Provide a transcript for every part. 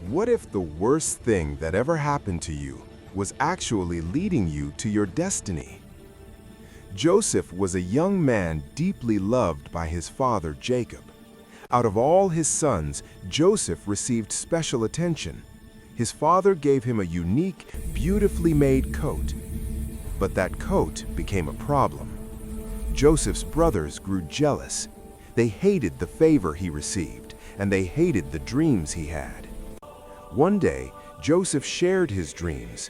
What if the worst thing that ever happened to you was actually leading you to your destiny? Joseph was a young man deeply loved by his father Jacob. Out of all his sons, Joseph received special attention. His father gave him a unique, beautifully made coat. But that coat became a problem. Joseph's brothers grew jealous. They hated the favor he received, and they hated the dreams he had. One day, Joseph shared his dreams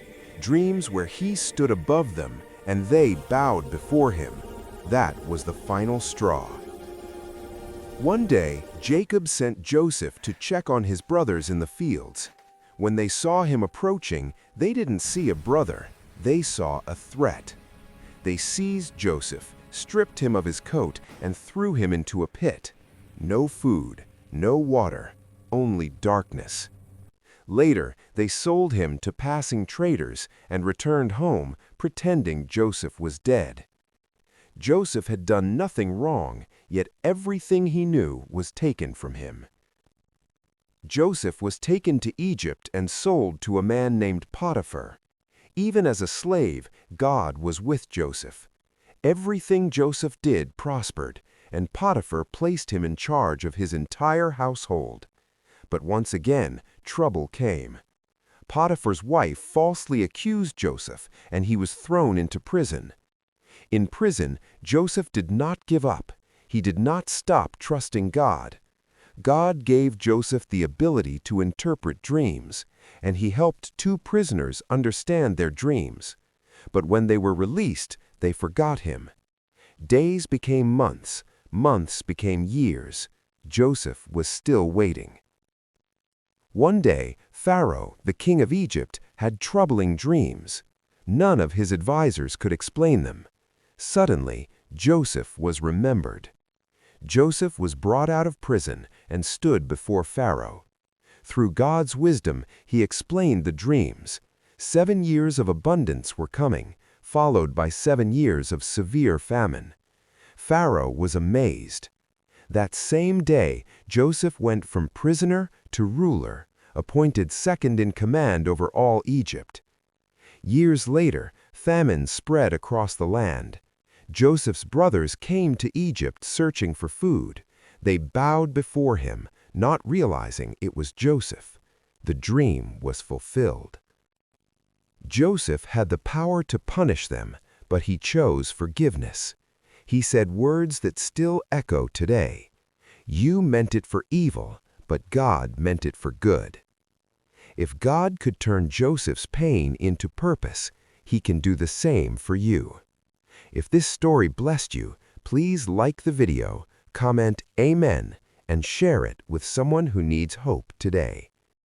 where he stood above them and they bowed before him. That was the final straw. One day, Jacob sent Joseph to check on his brothers in the fields. When they saw him approaching, they didn't see a brother, they saw a threat. They seized Joseph, stripped him of his coat, and threw him into a pit. No food, no water, only darkness. Later, they sold him to passing traders and returned home, pretending Joseph was dead. Joseph had done nothing wrong, yet everything he knew was taken from him. Joseph was taken to Egypt and sold to a man named Potiphar. Even as a slave, God was with Joseph. Everything Joseph did prospered, and Potiphar placed him in charge of his entire household. But once again, trouble came. Potiphar's wife falsely accused Joseph, and he was thrown into prison. In prison, Joseph did not give up. He did not stop trusting God. God gave Joseph the ability to interpret dreams, and he helped two prisoners understand their dreams. But when they were released, they forgot him. Days became months, months became years. Joseph was still waiting. One day, Pharaoh, the king of Egypt, had troubling dreams. None of his advisors could explain them. Suddenly, Joseph was remembered. Joseph was brought out of prison and stood before Pharaoh. Through God's wisdom, he explained the dreams. 7 years of abundance were coming, followed by 7 years of severe famine. Pharaoh was amazed. That same day, Joseph went from prisoner to ruler, appointed second in command over all Egypt. Years later, famine spread across the land. Joseph's brothers came to Egypt searching for food. They bowed before him, not realizing it was Joseph. The dream was fulfilled. Joseph had the power to punish them, but he chose forgiveness. He said words that still echo today. You meant it for evil, but God meant it for good. If God could turn Joseph's pain into purpose, he can do the same for you. If this story blessed you, please like the video, comment Amen, and share it with someone who needs hope today.